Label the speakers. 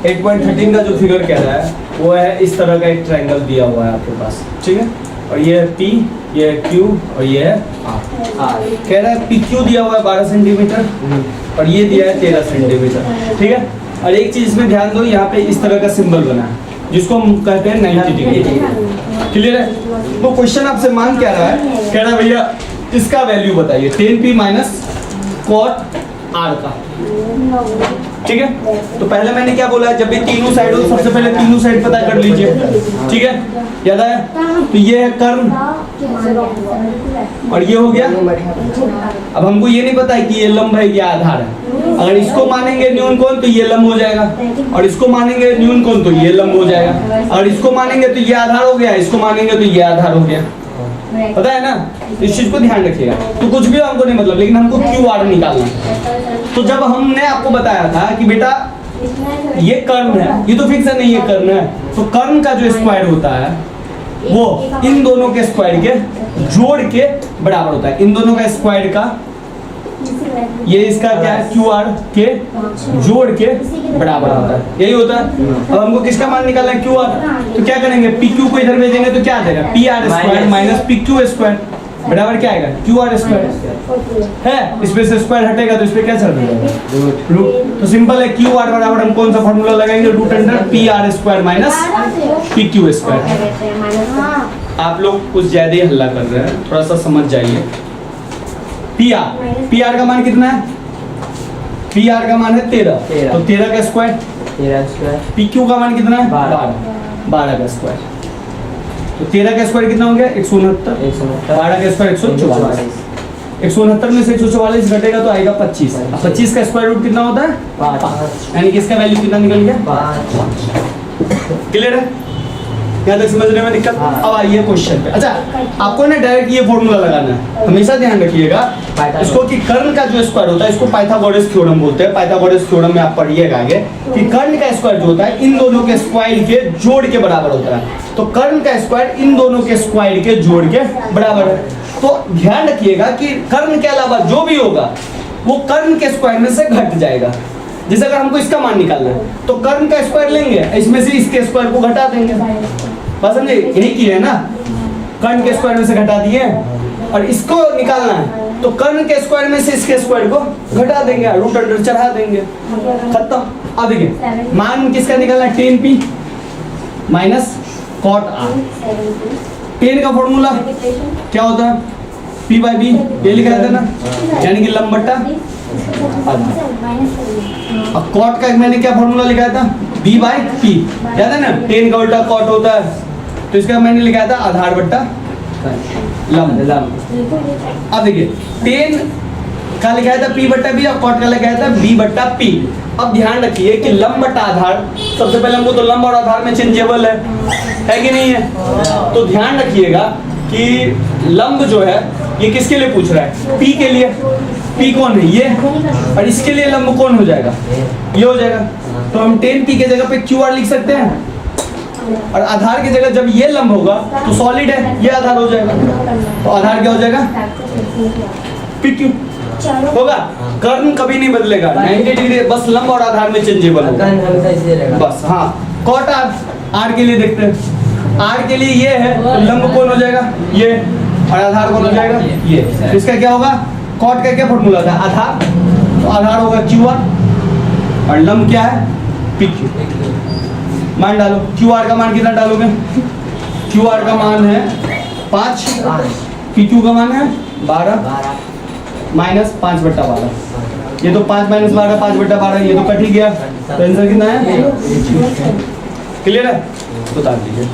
Speaker 1: 8.13 का जो फिगर कह रहा है वो है इस तरह का एक ट्रायंगल दिया हुआ है आपके पास, ठीक है। और ये है P, ये है Q और ये है R। कह रहा है PQ दिया हुआ है 12 सेंटीमीटर और ये दिया है 13 सेंटीमीटर, ठीक है। और एक चीज इसमें ध्यान दो, यहाँ पे इस तरह का सिंबल बना है जिसको हम कहते हैं 90 डिग्री। क्लियर है? तो क्वेश्चन आपसे मांग क्या रहा है, कह रहा है भैया इसका वैल्यू बताइए 10P माइनस कॉट R का, ठीक है। तो पहले मैंने क्या बोला, जब भी तीनों साइड हो सबसे पहले तीनों साइड पता कर लीजिए, ठीक है। याद आया? तो ये है कर्ण और ये हो गया। अब हमको ये नहीं पता है कि ये लंब है या आधार है। अगर इसको मानेंगे न्यून कोण तो ये लंब हो जाएगा, और इसको मानेंगे न्यून कोण तो ये लंब हो जाएगा, और इसको मानेंगे तो ये आधार हो गया, इसको मानेंगे तो ये आधार हो गया। पता है ना? इस चीज को ध्यान रखिएगा। तो कुछ भी हमको नहीं मतलब, लेकिन हमको क्यू आर निकालना है। तो जब हमने आपको बताया था कि बेटा ये कर्ण है, ये तो फिक्स है नहीं, ये कर्ण है, तो कर्ण का जो स्क्वायर होता है वो इन दोनों के स्क्वायर के जोड़ के बराबर होता है। इन दोनों का स्क्वायर का ये इसका क्या है, क्यू आर के जोड़ के बराबर होता है, यही होता है। अब हमको किसका मान निकालना है, क्यू आर। तो क्या करेंगे, पी क्यू को इधर भेजेंगे तो क्या आ जाएगा, P R square minus P Q square बराबर क्या आएगा, क्यू आर स्क्वायर है। इसमें से स्क्वायर हटेगा तो इसमें क्या चल जाएगा, रूट। तो सिंपल है, क्यू आर बराबर हम कौन सा फॉर्मूला लगाएंगे, root under P R square minus P Q square. आप लोग कुछ ज्यादा ही हल्ला कर रहे हैं, थोड़ा सा समझ जाइए। पी आर का मान कितना है, पी आर का मान है 13, तो 13 का स्क्वायर, पी क्यू का मान कितना है 12 का स्क्वायर। तो 13 का स्क्वायर कितना हो गया 169, 12 का स्क्वायर 144, 169 में से 144 घटेगा तो आएगा 25। 25 का स्क्वायर रूट कितना होता है 5, यानी कि इसका वैल्यू कितना निकल गया 5। क्लियर है? यहाँ तक समझने में दिक्कत? अब आइए क्वेश्चन पे। अच्छा, आपको ना डायरेक्ट ये फॉर्मूला लगाना है, हमेशा ध्यान रखिएगा इसको कि कर्ण का जो स्क्वायर होता है इसको पाइथागोरस थ्योरम बोलते हैं। पाइथागोरस थ्योरम में आप पढ़िएगा आगे कि कर्ण का स्क्वायर जो होता है इन दोनों के स्क्वायर के जोड़ के बराबर होता है। तो कर्ण का स्क्वायर इन दोनों के स्क्वायर के जोड़ के बराबर है। तो ध्यान रखिएगा कि कर्ण के अलावा जो भी होगा वो कर्ण के स्क्वायर में से घट जाएगा। जैसे अगर हमको इसका मान निकालना है तो कर्ण का स्क्वायर लेंगे, इसमें से इसके स्क्वायर को घटा देंगे। बात समझे? यही किया है ना, कर्ण के स्क्वायर में से घटा दिए, और इसको निकालना है तो कर्ण के स्क्वायर में से इसके स्क्वायर को घटा देंगे, रूट अंडर चढ़ा देंगे, खत्म। अब देखिए मान किसका निकालना है, 10p माइनस कॉट r। 10 का फॉर्मूला क्या होता है, p बाई b, ये लिखा रहता है ना, यानी कि लंब बट्टा आधार। अब कॉट का मैंने क्या फॉर्मूला लिखा था, b बाई p, याद है ना, 10 का उल्टा कॉट होता है, तो इसका मैंने लिखा था आधार बट्टा लंब। अब देखिए 10 का लिखा था p बट्टा b और कॉट का लिखा था b बट्टा p। अब ध्यान रखिए कि लंब बट्टा आधार, सबसे पहले हमको तो लंब और आधार में चेंजेबल है कि नहीं है। तो ध्यान रखिएगा कि लंब जो है ये किसके लिए पूछ रहा है, p के लिए। p कौन है, ये, और इसके लिए लंब कौन हो जाएगा, ये हो जाएगा। तो हम 10p के जगह पे qr लिख सकते हैं, और आधार की जगह जब ये लंब होगा तो सॉलिड है, ये आधार हो जाएगा। तो आधार क्या हो जाएगा, pq होगा। कर्ण कभी नहीं बदलेगा, 90 डिग्री बस लंब और आधार में चेंजेबल होगा बस। हाँ, कॉट r के लिए देखते हैं, r के लिए ये है तो लंब कौन हो जाएगा, ये, और आधार कौन हो जाएगा, ये। तो इसका क्या होगा, कॉट का क्या फॉर्मूला था, आधार, तो आधार होगा qr, और लंब क्या है pq। मान डालो, qr का मान कितना डालोगे, qr का मान है 5, pq का मान है 12 माइनस 5/12। ये तो 5 माइनस 12 5/12, ये तो कट ही गया, तो आंसर कितना है, क्लियर है, बता दीजिए।